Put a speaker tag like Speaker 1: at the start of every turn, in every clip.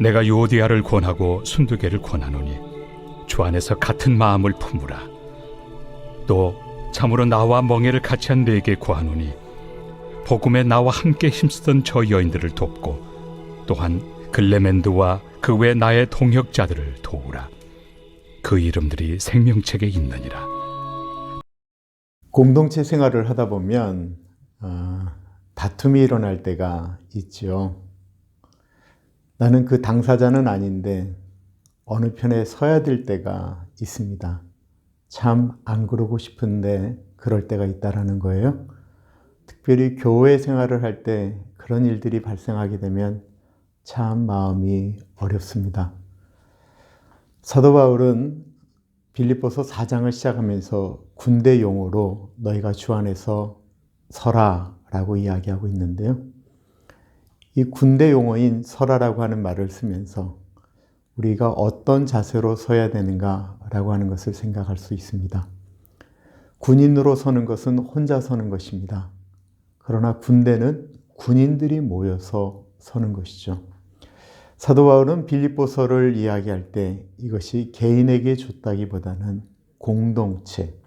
Speaker 1: 내가 유오디아를 권하고 순두개를 권하노니 주 안에서 같은 마음을 품으라. 또 참으로 나와 멍에를 같이 한 네게 구하노니 복음에 나와 함께 힘쓰던 저 여인들을 돕고 또한 글레멘드와 그 외 나의 동역자들을 도우라. 그 이름들이 생명책에 있느니라.
Speaker 2: 공동체 생활을 하다 보면 다툼이 일어날 때가 있죠. 나는 그 당사자는 아닌데 어느 편에 서야 될 때가 있습니다. 참 안 그러고 싶은데 그럴 때가 있다라는 거예요. 특별히 교회 생활을 할 때 그런 일들이 발생하게 되면 참 마음이 어렵습니다. 사도 바울은 빌립보서 4장을 시작하면서 군대 용어로 너희가 주 안에서 서라 라고 이야기하고 있는데요. 이 군대 용어인 서라라고 하는 말을 쓰면서 우리가 어떤 자세로 서야 되는가라고 하는 것을 생각할 수 있습니다. 군인으로 서는 것은 혼자 서는 것입니다. 그러나 군대는 군인들이 모여서 서는 것이죠. 사도 바울은 빌립보서를 이야기할 때 이것이 개인에게 줬다기보다는 공동체,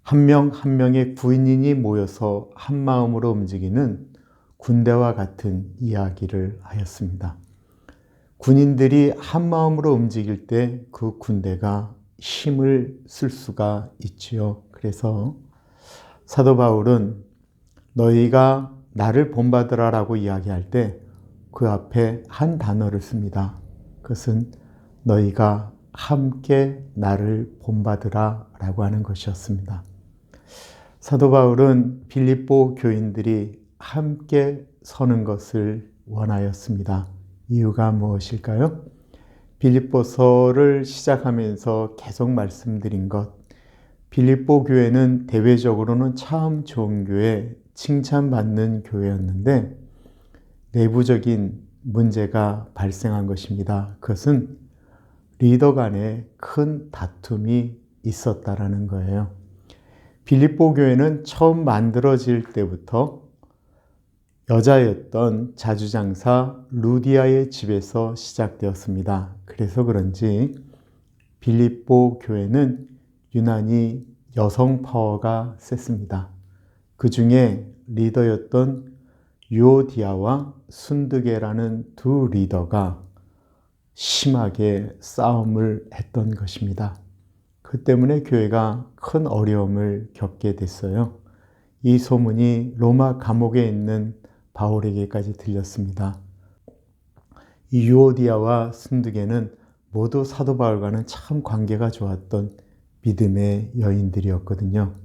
Speaker 2: 한 명 한 명의 군인이 모여서 한 마음으로 움직이는 군대와 같은 이야기를 하였습니다. 군인들이 한 마음으로 움직일 때 그 군대가 힘을 쓸 수가 있지요. 그래서 사도 바울은 너희가 나를 본받으라라고 이야기할 때 그 앞에 한 단어를 씁니다. 그것은 너희가 함께 나를 본받으라라고 하는 것이었습니다. 사도 바울은 빌립보 교인들이 함께 서는 것을 원하였습니다. 이유가 무엇일까요? 빌립보서를 시작하면서 계속 말씀드린 것, 빌립보 교회는 대외적으로는 참 좋은 교회, 칭찬받는 교회였는데 내부적인 문제가 발생한 것입니다. 그것은 리더 간에 큰 다툼이 있었다라는 거예요. 빌립보 교회는 처음 만들어질 때부터 여자였던 자주장사 루디아의 집에서 시작되었습니다. 그래서 그런지 빌립보 교회는 유난히 여성 파워가 셌습니다. 그 중에 리더였던 유오디아와 순두개라는 두 리더가 심하게 싸움을 했던 것입니다. 그 때문에 교회가 큰 어려움을 겪게 됐어요. 이 소문이 로마 감옥에 있는 바울에게까지 들렸습니다. 이 유오디아와 순두개는 모두 사도 바울과는 참 관계가 좋았던 믿음의 여인들이었거든요.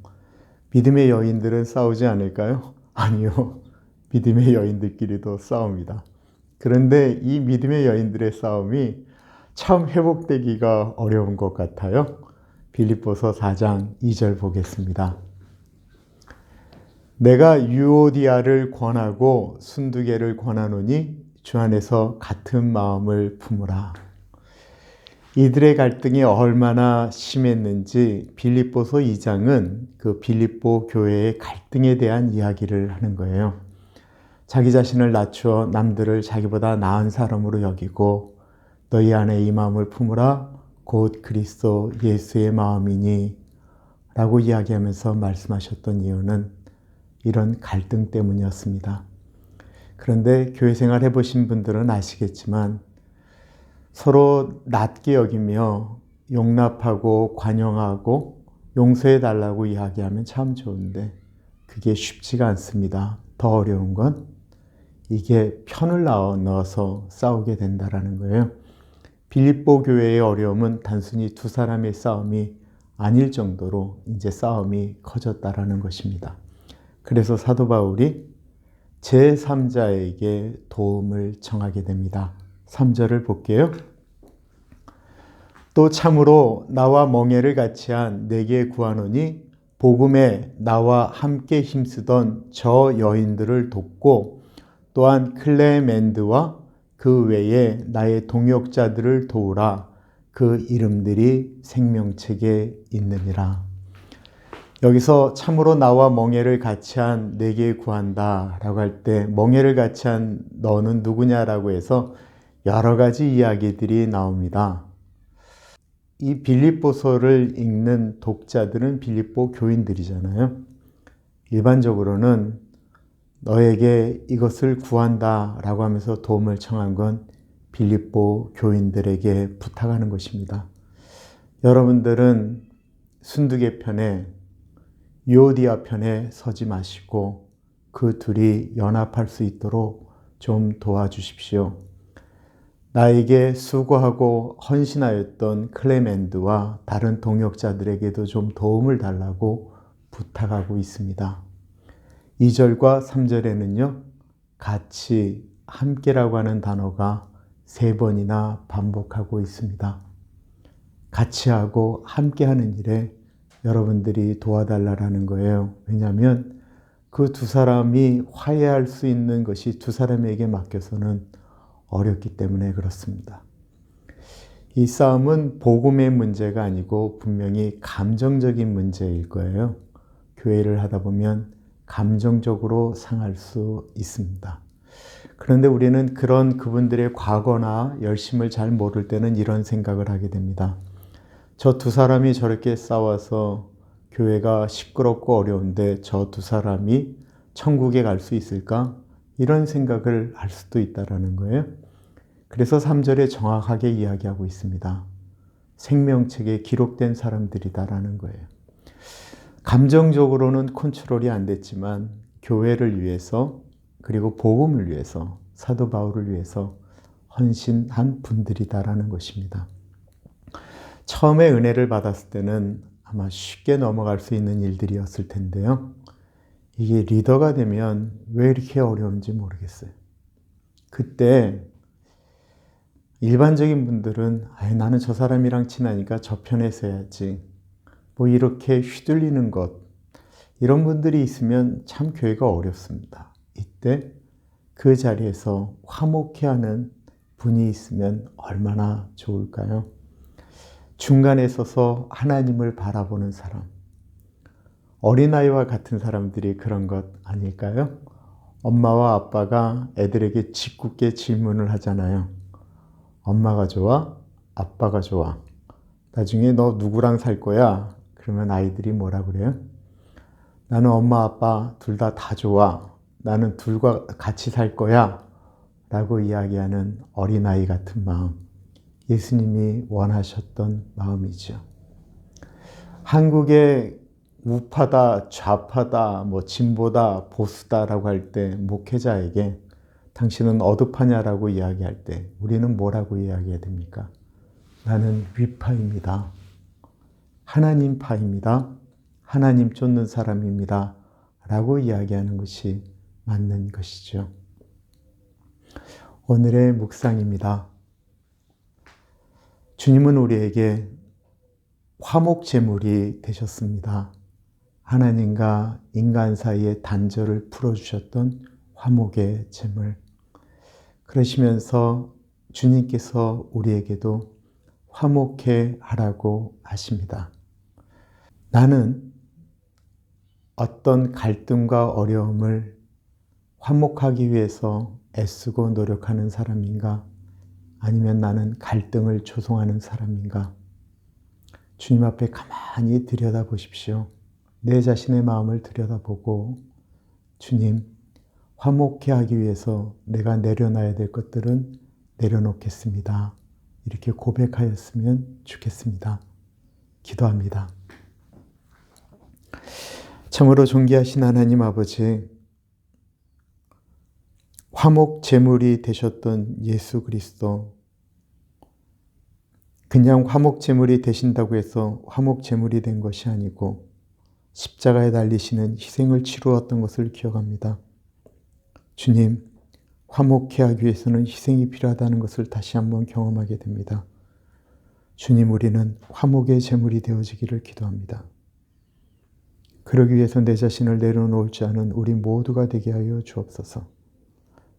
Speaker 2: 믿음의 여인들은 싸우지 않을까요? 아니요. 믿음의 여인들끼리도 싸웁니다. 그런데 이 믿음의 여인들의 싸움이 참 회복되기가 어려운 것 같아요. 빌립보서 4장 2절 보겠습니다. 내가 유오디아를 권하고 순두개를 권하노니 주 안에서 같은 마음을 품으라. 이들의 갈등이 얼마나 심했는지 빌립보서 2장은 그 빌립보 교회의 갈등에 대한 이야기를 하는 거예요. 자기 자신을 낮추어 남들을 자기보다 나은 사람으로 여기고 너희 안에 이 마음을 품으라 곧 그리스도 예수의 마음이니 라고 이야기하면서 말씀하셨던 이유는 이런 갈등 때문이었습니다. 그런데 교회 생활 해보신 분들은 아시겠지만 서로 낮게 여기며 용납하고 관용하고 용서해달라고 이야기하면 참 좋은데 그게 쉽지가 않습니다. 더 어려운 건 이게 편을 넣어서 싸우게 된다는 거예요. 빌립보 교회의 어려움은 단순히 두 사람의 싸움이 아닐 정도로 이제 싸움이 커졌다는 것입니다. 그래서 사도 바울이 제3자에게 도움을 청하게 됩니다. 3절을 볼게요. 또 참으로 나와 멍에를 같이 한 네게 구하노니 복음에 나와 함께 힘쓰던 저 여인들을 돕고 또한 클레멘드와 그 외에 나의 동역자들을 도우라. 그 이름들이 생명책에 있느니라. 여기서 참으로 나와 멍에를 같이 한 내게 구한다 라고 할 때 멍에를 같이 한 너는 누구냐라고 해서 여러 가지 이야기들이 나옵니다. 이 빌립보서를 읽는 독자들은 빌립보 교인들이잖아요. 일반적으로는 너에게 이것을 구한다 라고 하면서 도움을 청한 건 빌립보 교인들에게 부탁하는 것입니다. 여러분들은 순두개 편에 유오디아 편에 서지 마시고 그 둘이 연합할 수 있도록 좀 도와주십시오. 나에게 수고하고 헌신하였던 클레멘드와 다른 동역자들에게도 좀 도움을 달라고 부탁하고 있습니다. 2절과 3절에는요, 같이, 함께라고 하는 단어가 3번이나 반복하고 있습니다. 같이 하고 함께 하는 일에 여러분들이 도와달라는 거예요. 왜냐하면 그 두 사람이 화해할 수 있는 것이 두 사람에게 맡겨서는 어렵기 때문에 그렇습니다. 이 싸움은 복음의 문제가 아니고 분명히 감정적인 문제일 거예요. 교회를 하다 보면 감정적으로 상할 수 있습니다. 그런데 우리는 그런 그분들의 과거나 열심을 잘 모를 때는 이런 생각을 하게 됩니다. 저 두 사람이 저렇게 싸워서 교회가 시끄럽고 어려운데 저 두 사람이 천국에 갈 수 있을까? 이런 생각을 할 수도 있다는 거예요. 그래서 3절에 정확하게 이야기하고 있습니다. 생명책에 기록된 사람들이다라는 거예요. 감정적으로는 컨트롤이 안 됐지만 교회를 위해서 그리고 복음을 위해서 사도 바울을 위해서 헌신한 분들이다라는 것입니다. 처음에 은혜를 받았을 때는 아마 쉽게 넘어갈 수 있는 일들이었을 텐데요. 이게 리더가 되면 왜 이렇게 어려운지 모르겠어요. 그때 일반적인 분들은 나는 저 사람이랑 친하니까 저 편에 서야지. 뭐 이렇게 휘둘리는 것. 이런 분들이 있으면 참 교회가 어렵습니다. 이때 그 자리에서 화목해하는 분이 있으면 얼마나 좋을까요? 중간에 서서 하나님을 바라보는 사람. 어린아이와 같은 사람들이 그런 것 아닐까요? 엄마와 아빠가 애들에게 짓궂게 질문을 하잖아요. 엄마가 좋아? 아빠가 좋아? 나중에 너 누구랑 살 거야? 그러면 아이들이 뭐라 그래요? 나는 엄마 아빠 둘 다 좋아. 나는 둘과 같이 살 거야. 라고 이야기하는 어린아이 같은 마음. 예수님이 원하셨던 마음이죠. 한국의 우파다, 좌파다, 뭐 진보다, 보수다라고 할 때 목회자에게 당신은 어느 파냐라고 이야기할 때 우리는 뭐라고 이야기해야 됩니까? 나는 위파입니다. 하나님 파입니다. 하나님 쫓는 사람입니다. 라고 이야기하는 것이 맞는 것이죠. 오늘의 묵상입니다. 주님은 우리에게 화목제물이 되셨습니다. 하나님과 인간 사이의 단절을 풀어주셨던 화목의 제물. 그러시면서 주님께서 우리에게도 화목해 하라고 하십니다. 나는 어떤 갈등과 어려움을 화목하기 위해서 애쓰고 노력하는 사람인가? 아니면 나는 갈등을 조성하는 사람인가? 주님 앞에 가만히 들여다보십시오. 내 자신의 마음을 들여다보고 주님, 화목해 하기 위해서 내가 내려놔야 될 것들은 내려놓겠습니다. 이렇게 고백하였으면 좋겠습니다. 기도합니다. 참으로 존귀하신 하나님 아버지, 화목 제물이 되셨던 예수 그리스도, 그냥 화목 제물이 되신다고 해서 화목 제물이 된 것이 아니고 십자가에 달리시는 희생을 치루었던 것을 기억합니다. 주님, 화목해 하기 위해서는 희생이 필요하다는 것을 다시 한번 경험하게 됩니다. 주님, 우리는 화목의 제물이 되어지기를 기도합니다. 그러기 위해서 내 자신을 내려놓을 줄 아는 우리 모두가 되게 하여 주옵소서.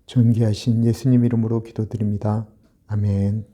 Speaker 2: 존귀하신 예수님 이름으로 기도드립니다. 아멘.